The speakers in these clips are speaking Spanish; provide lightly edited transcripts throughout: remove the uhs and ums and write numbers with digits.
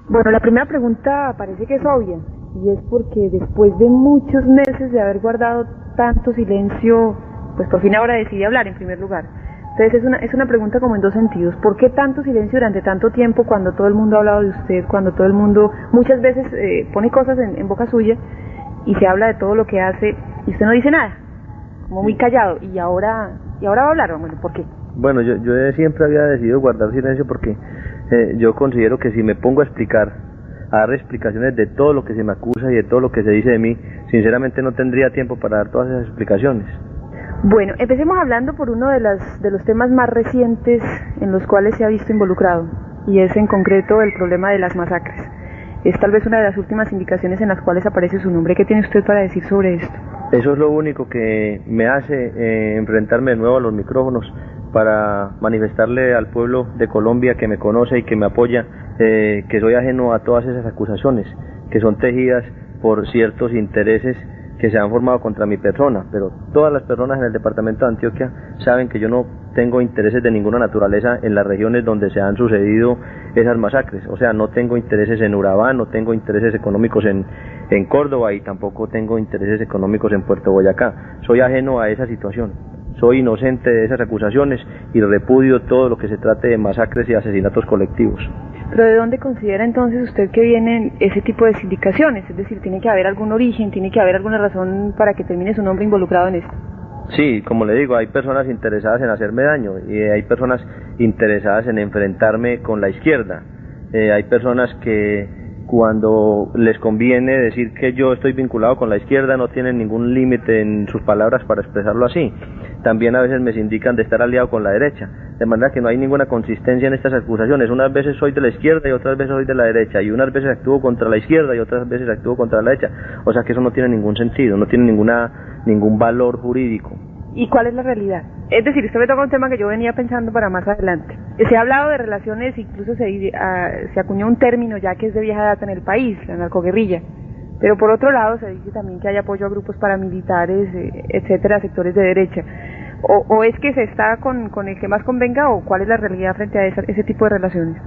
Bueno, la primera pregunta parece que es obvia, y es porque después de muchos meses de haber guardado tanto silencio, pues por fin ahora decidí hablar en primer lugar. Entonces es una pregunta como en dos sentidos. ¿Por qué tanto silencio durante tanto tiempo cuando todo el mundo ha hablado de usted, cuando todo el mundo muchas veces pone cosas en boca suya y se habla de todo lo que hace y usted no dice nada? Como muy callado, y ahora va a hablar. Bueno, ¿por qué? Bueno, yo siempre había decidido guardar silencio porque yo considero que si me pongo a dar explicaciones de todo lo que se me acusa y de todo lo que se dice de mí, sinceramente no tendría tiempo para dar todas esas explicaciones. Bueno, empecemos hablando por uno de los temas más recientes en los cuales se ha visto involucrado, y es en concreto el problema de las masacres. Es tal vez una de las últimas indicaciones en las cuales aparece su nombre. ¿Qué tiene usted para decir sobre esto? Eso es lo único que me hace enfrentarme de nuevo a los micrófonos para manifestarle al pueblo de Colombia que me conoce y que me apoya, que soy ajeno a todas esas acusaciones que son tejidas por ciertos intereses que se han formado contra mi persona, pero todas las personas en el departamento de Antioquia saben que yo no tengo intereses de ninguna naturaleza en las regiones donde se han sucedido esas masacres. O sea, no tengo intereses en Urabá, no tengo intereses económicos en Córdoba y tampoco tengo intereses económicos en Puerto Boyacá. Soy ajeno a esa situación, soy inocente de esas acusaciones y repudio todo lo que se trate de masacres y asesinatos colectivos. ¿Pero de dónde considera entonces usted que vienen ese tipo de sindicaciones? Es decir, ¿tiene que haber algún origen, tiene que haber alguna razón para que termine su nombre involucrado en esto? Sí, como le digo, hay personas interesadas en hacerme daño y hay personas interesadas en enfrentarme con la izquierda. Hay personas que cuando les conviene decir que yo estoy vinculado con la izquierda no tienen ningún límite en sus palabras para expresarlo así. También a veces me sindican de estar aliado con la derecha, de manera que no hay ninguna consistencia en estas acusaciones. Unas veces soy de la izquierda y otras veces soy de la derecha, y unas veces actúo contra la izquierda y otras veces actúo contra la derecha. O sea que eso no tiene ningún sentido, no tiene ningún valor jurídico. ¿Y cuál es la realidad? Es decir, usted me toca un tema que yo venía pensando para más adelante. Se ha hablado de relaciones, incluso se acuñó un término ya que es de vieja data en el país, la narcoguerrilla. Pero por otro lado se dice también que hay apoyo a grupos paramilitares, etcétera, sectores de derecha. ¿O es que se está con el que más convenga, o cuál es la realidad frente a ese tipo de relaciones?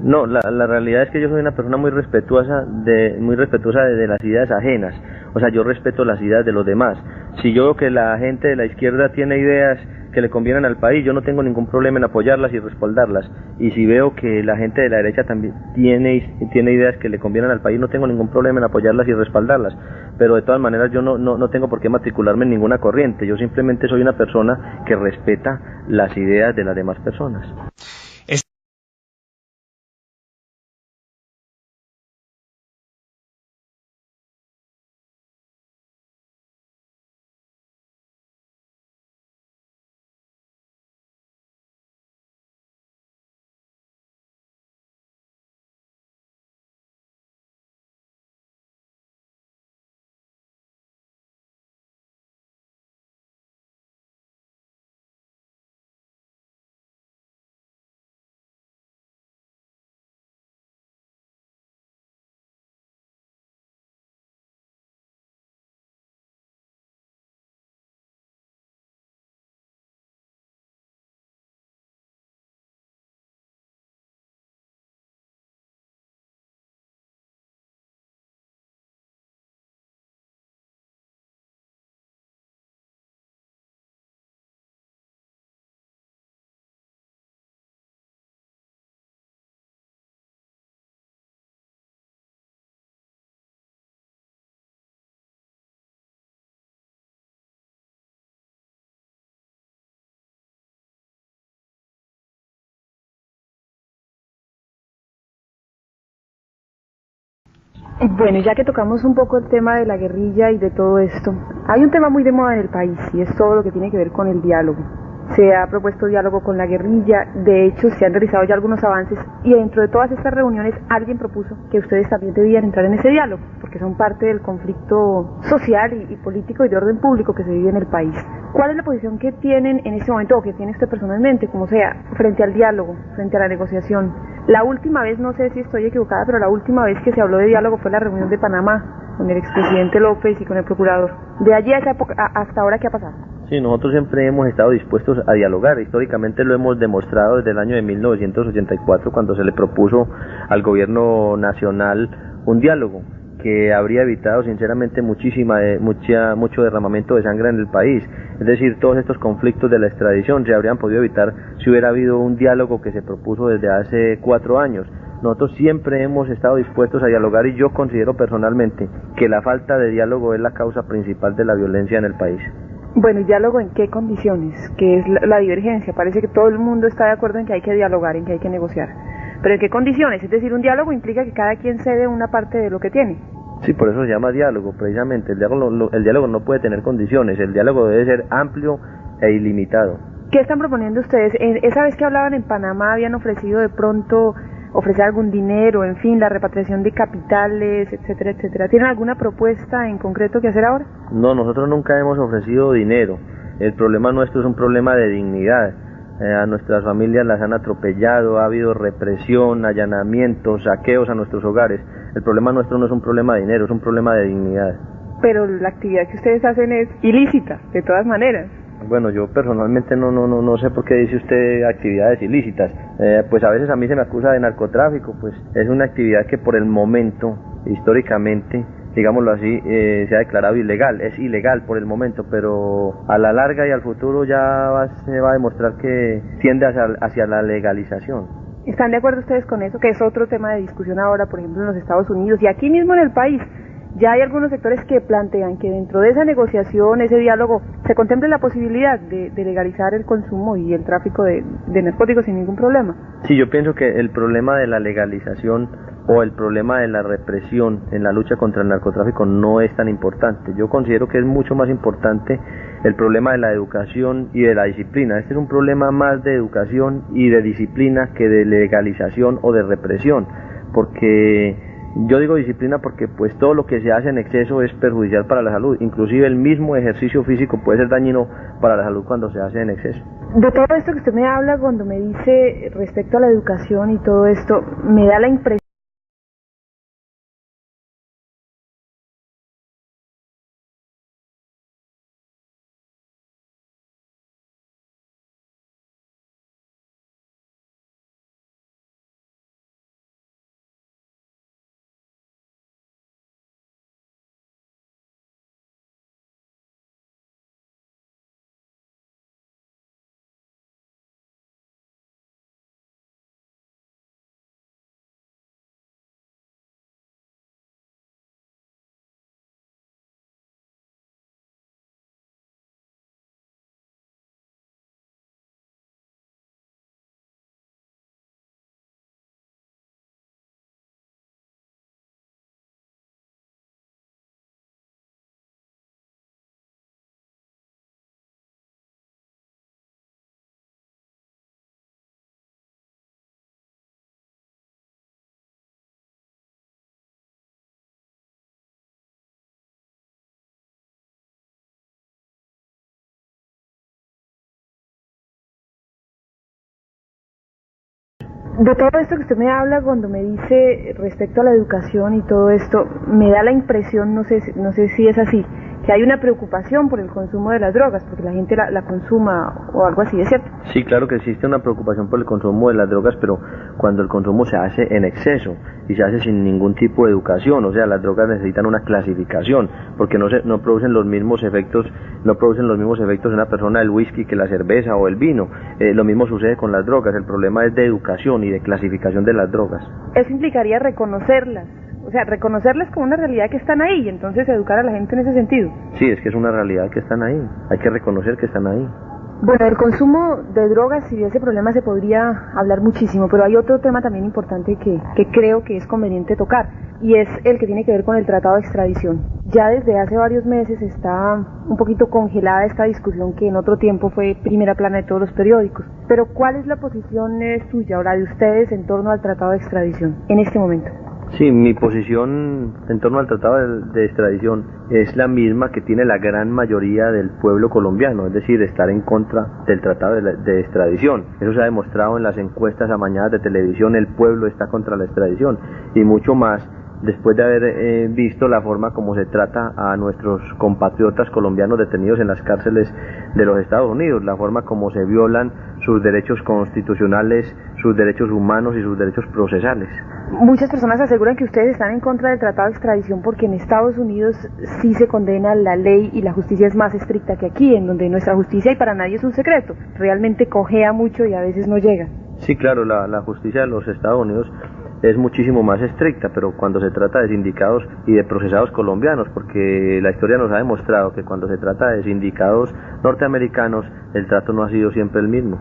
No, la realidad es que yo soy una persona muy respetuosa de las ideas ajenas. O sea, yo respeto las ideas de los demás. Si yo veo que la gente de la izquierda tiene ideas que le convienen al país, yo no tengo ningún problema en apoyarlas y respaldarlas. Y si veo que la gente de la derecha también tiene ideas que le convienen al país, no tengo ningún problema en apoyarlas y respaldarlas. Pero de todas maneras yo no tengo por qué matricularme en ninguna corriente. Yo simplemente soy una persona que respeta las ideas de las demás personas. Bueno, ya que tocamos un poco el tema de la guerrilla y de todo esto, hay un tema muy de moda en el país y es todo lo que tiene que ver con el diálogo. Se ha propuesto diálogo con la guerrilla, de hecho se han realizado ya algunos avances y dentro de todas estas reuniones alguien propuso que ustedes también debían entrar en ese diálogo, porque son parte del conflicto social y político y de orden público que se vive en el país. ¿Cuál es la posición que tienen en este momento, o que tiene usted personalmente, como sea, frente al diálogo, frente a la negociación? La última vez, no sé si estoy equivocada, pero la última vez que se habló de diálogo fue la reunión de Panamá, con el expresidente López y con el procurador. De allí a esa época, hasta ahora, ¿qué ha pasado? Sí, nosotros siempre hemos estado dispuestos a dialogar. Históricamente lo hemos demostrado desde el año de 1984, cuando se le propuso al gobierno nacional un diálogo que habría evitado sinceramente mucho derramamiento de sangre en el país. Es decir, todos estos conflictos de la extradición se habrían podido evitar si hubiera habido un diálogo que se propuso desde hace 4 años. Nosotros siempre hemos estado dispuestos a dialogar y yo considero personalmente que la falta de diálogo es la causa principal de la violencia en el país. Bueno, ¿y diálogo en qué condiciones? ¿Qué es la divergencia? Parece que todo el mundo está de acuerdo en que hay que dialogar, en que hay que negociar. ¿Pero en qué condiciones? Es decir, un diálogo implica que cada quien cede una parte de lo que tiene. Sí, por eso se llama diálogo, precisamente. El diálogo no puede tener condiciones, el diálogo debe ser amplio e ilimitado. ¿Qué están proponiendo ustedes? Esa vez que hablaban en Panamá habían ofrecido de pronto ofrecer algún dinero, en fin, la repatriación de capitales, etcétera, etcétera. ¿Tienen alguna propuesta en concreto que hacer ahora? No, nosotros nunca hemos ofrecido dinero. El problema nuestro es un problema de dignidad. A nuestras familias las han atropellado, ha habido represión, allanamientos, saqueos a nuestros hogares. El problema nuestro no es un problema de dinero, es un problema de dignidad. Pero la actividad que ustedes hacen es ilícita, de todas maneras. Bueno, yo personalmente no sé por qué dice usted actividades ilícitas. Pues a veces a mí se me acusa de narcotráfico, pues es una actividad que por el momento, históricamente, digámoslo así, se ha declarado ilegal. Es ilegal por el momento, pero a la larga y al futuro se va a demostrar que tiende hacia la legalización. ¿Están de acuerdo ustedes con eso? Que es otro tema de discusión ahora, por ejemplo, en los Estados Unidos y aquí mismo en el país. Ya hay algunos sectores que plantean que dentro de esa negociación, ese diálogo, se contemple la posibilidad de legalizar el consumo y el tráfico de narcóticos sin ningún problema. Sí, yo pienso que el problema de la legalización o el problema de la represión en la lucha contra el narcotráfico no es tan importante. Yo considero que es mucho más importante el problema de la educación y de la disciplina. Este es un problema más de educación y de disciplina que de legalización o de represión, porque yo digo disciplina porque pues todo lo que se hace en exceso es perjudicial para la salud, inclusive el mismo ejercicio físico puede ser dañino para la salud cuando se hace en exceso. De todo esto que usted me habla, cuando me dice respecto a la educación y todo esto, me da la impresión de todo esto que usted me habla, cuando me dice respecto a la educación y todo esto, me da la impresión, no sé si es así, que hay una preocupación por el consumo de las drogas, porque la gente la consuma o algo así, ¿es cierto? Sí, claro que existe una preocupación por el consumo de las drogas, pero cuando el consumo se hace en exceso y se hace sin ningún tipo de educación, o sea, las drogas necesitan una clasificación, porque no producen los mismos efectos en una persona el whisky que la cerveza o el vino. Lo mismo sucede con las drogas, el problema es de educación y de clasificación de las drogas. Eso implicaría reconocerlas. O sea, reconocerlas como una realidad que están ahí y entonces educar a la gente en ese sentido. Sí, es que es una realidad que están ahí, hay que reconocer que están ahí. Bueno, el consumo de drogas y de ese problema se podría hablar muchísimo, pero hay otro tema también importante que creo que es conveniente tocar, y es el que tiene que ver con el tratado de extradición. Ya desde hace varios meses está un poquito congelada esta discusión que en otro tiempo fue primera plana de todos los periódicos. Pero ¿cuál es la posición suya o la de ustedes en torno al tratado de extradición en este momento? Sí, mi posición en torno al tratado de extradición es la misma que tiene la gran mayoría del pueblo colombiano, es decir, estar en contra del tratado de extradición. Eso se ha demostrado en las encuestas amañadas de televisión, el pueblo está contra la extradición, y mucho más después de haber visto la forma como se trata a nuestros compatriotas colombianos detenidos en las cárceles de los Estados Unidos, la forma como se violan sus derechos constitucionales, sus derechos humanos y sus derechos procesales. Muchas personas aseguran que ustedes están en contra del tratado de extradición porque en Estados Unidos sí se condena la ley y la justicia es más estricta que aquí, en donde nuestra justicia, y para nadie es un secreto, realmente cojea mucho y a veces no llega. Sí, claro, la justicia de los Estados Unidos es muchísimo más estricta, pero cuando se trata de sindicados y de procesados colombianos, porque la historia nos ha demostrado que cuando se trata de sindicados norteamericanos, el trato no ha sido siempre el mismo.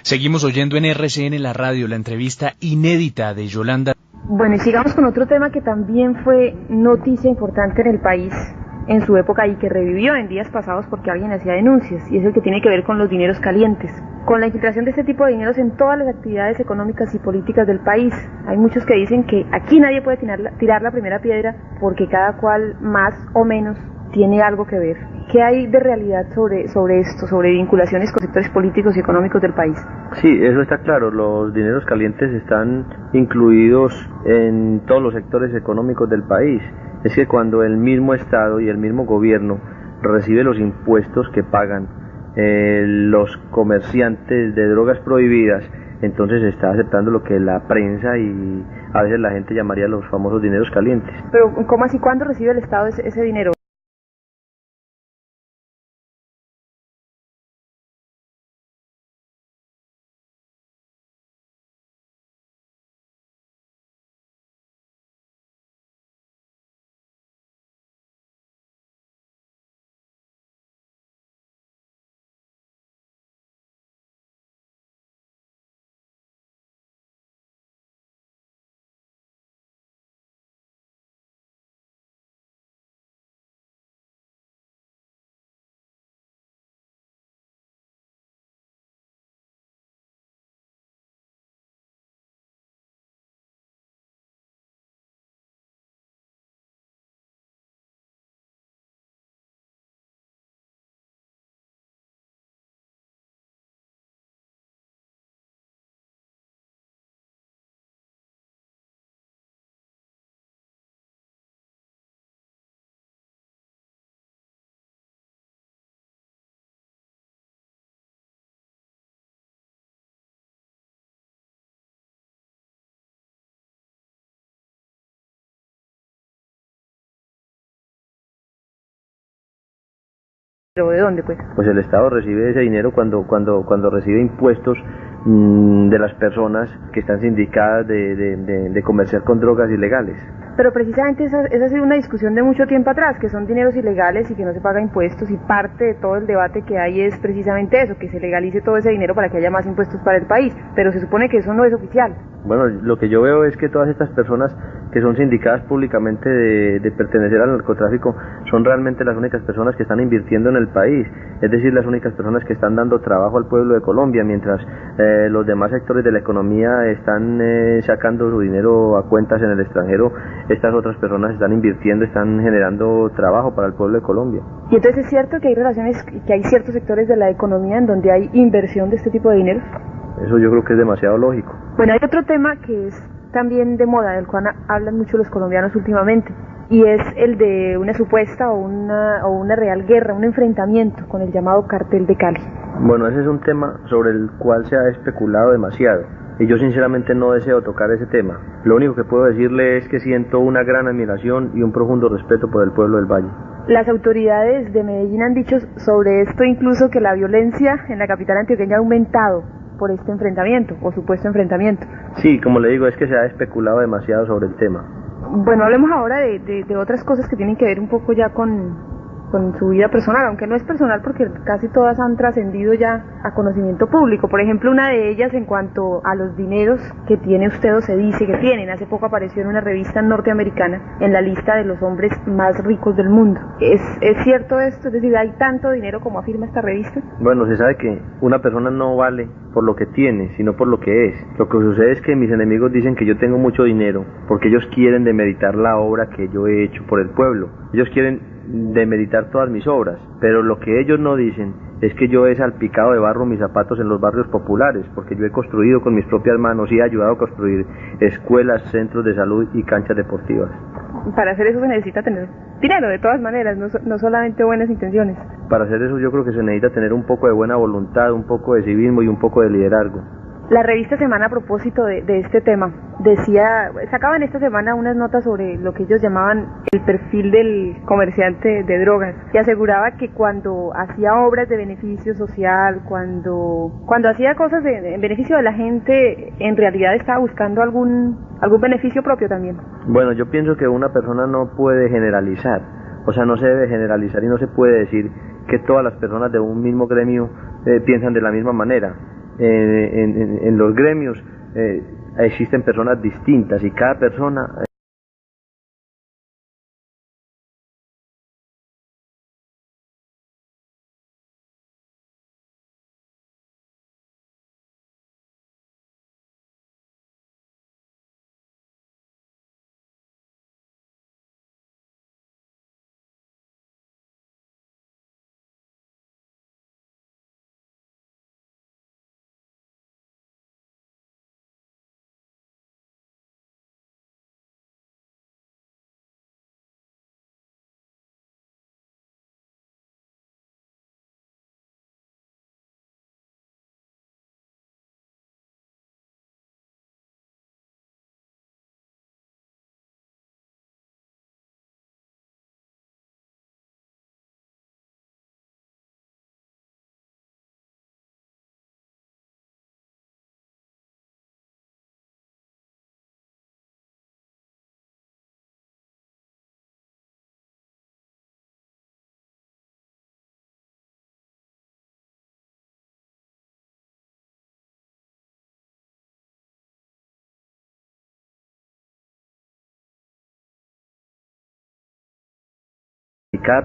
Seguimos oyendo en RCN La Radio la entrevista inédita de Yolanda. Bueno, y sigamos con otro tema que también fue noticia importante en el país en su época y que revivió en días pasados porque alguien hacía denuncias, y es el que tiene que ver con los dineros calientes, con la infiltración de este tipo de dineros en todas las actividades económicas y políticas del país. Hay muchos que dicen que aquí nadie puede tirar la primera piedra porque cada cual más o menos tiene algo que ver. ¿Qué hay de realidad sobre esto, sobre vinculaciones con sectores políticos y económicos del país? Sí, eso está claro, los dineros calientes están incluidos en todos los sectores económicos del país. Es que cuando el mismo Estado y el mismo gobierno recibe los impuestos que pagan los comerciantes de drogas prohibidas, entonces se está aceptando lo que la prensa y a veces la gente llamaría los famosos dineros calientes. Pero ¿cómo así? ¿Cuándo recibe el Estado ese dinero? ¿Pero de dónde, pues? Pues el Estado recibe ese dinero cuando recibe impuestos de las personas que están sindicadas de comerciar con drogas ilegales. Pero precisamente esa ha sido una discusión de mucho tiempo atrás, que son dineros ilegales y que no se paga impuestos, y parte de todo el debate que hay es precisamente eso, que se legalice todo ese dinero para que haya más impuestos para el país, pero se supone que eso no es oficial. Bueno, lo que yo veo es que todas estas personas que son sindicadas públicamente de pertenecer al narcotráfico son realmente las únicas personas que están invirtiendo en el país, es decir, las únicas personas que están dando trabajo al pueblo de Colombia, mientras los demás sectores de la economía están sacando su dinero a cuentas en el extranjero. Estas otras personas están invirtiendo, están generando trabajo para el pueblo de Colombia. Y entonces es cierto que hay relaciones, que hay ciertos sectores de la economía en donde hay inversión de este tipo de dinero. Eso yo creo que es demasiado lógico. Bueno, hay otro tema que es también de moda, del cual hablan mucho los colombianos últimamente, y es el de una supuesta o una real guerra, un enfrentamiento con el llamado Cartel de Cali. Bueno, ese es un tema sobre el cual se ha especulado demasiado, y yo sinceramente no deseo tocar ese tema. Lo único que puedo decirle es que siento una gran admiración y un profundo respeto por el pueblo del Valle. Las autoridades de Medellín han dicho sobre esto incluso que la violencia en la capital antioqueña ha aumentado por este enfrentamiento, o supuesto enfrentamiento. Sí, como le digo, es que se ha especulado demasiado sobre el tema. Bueno, hablemos ahora de otras cosas que tienen que ver un poco ya con su vida personal, aunque no es personal porque casi todas han trascendido ya a conocimiento público. Por ejemplo, una de ellas en cuanto a los dineros que tiene usted o se dice que tienen. Hace poco apareció en una revista norteamericana en la lista de los hombres más ricos del mundo. ¿Es cierto esto? Es decir, ¿hay tanto dinero como afirma esta revista? Bueno, se sabe que una persona no vale por lo que tiene, sino por lo que es. Lo que sucede es que mis enemigos dicen que yo tengo mucho dinero porque ellos quieren demeritar la obra que yo he hecho por el pueblo. Ellos quieren demeritar todas mis obras, pero lo que ellos no dicen es que yo he salpicado de barro mis zapatos en los barrios populares, porque yo he construido con mis propias manos y he ayudado a construir escuelas, centros de salud y canchas deportivas. Para hacer eso se necesita tener dinero, de todas maneras, no solamente buenas intenciones. Para hacer eso yo creo que se necesita tener un poco de buena voluntad, un poco de civismo y un poco de liderazgo. La revista Semana, a propósito de este tema, sacaban esta semana unas notas sobre lo que ellos llamaban el perfil del comerciante de drogas, y aseguraba que cuando hacía obras de beneficio social, cuando hacía cosas en beneficio de la gente, en realidad estaba buscando algún beneficio propio también. Bueno, yo pienso que una persona no puede generalizar, o sea, no se debe generalizar y no se puede decir que todas las personas de un mismo gremio piensan de la misma manera. En los gremios existen personas distintas y cada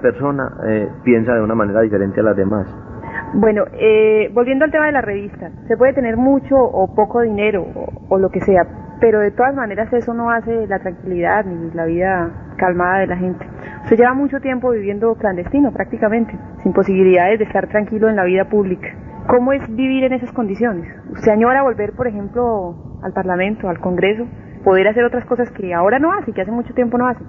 persona piensa de una manera diferente a las demás. Bueno, volviendo al tema de la revista, se puede tener mucho o poco dinero o lo que sea, pero de todas maneras eso no hace la tranquilidad ni la vida calmada de la gente. Se lleva mucho tiempo viviendo clandestino prácticamente, sin posibilidades de estar tranquilo en la vida pública. ¿Cómo es vivir en esas condiciones? ¿Usted añora volver, por ejemplo, al Parlamento, al Congreso, poder hacer otras cosas que ahora no hace, que hace mucho tiempo no hace?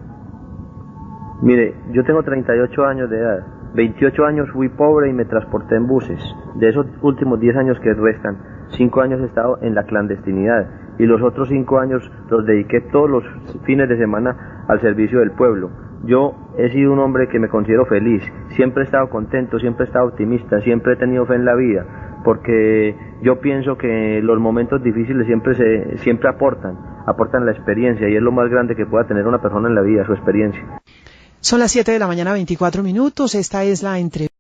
Mire, yo tengo 38 años de edad, 28 años fui pobre y me transporté en buses. De esos últimos 10 años que restan, 5 años he estado en la clandestinidad y los otros 5 años los dediqué todos los fines de semana al servicio del pueblo. Yo he sido un hombre que me considero feliz, siempre he estado contento, siempre he estado optimista, siempre he tenido fe en la vida, porque yo pienso que los momentos difíciles siempre aportan la experiencia y es lo más grande que pueda tener una persona en la vida, su experiencia. Son las 7 de la mañana, 24 minutos. Esta es la entrevista.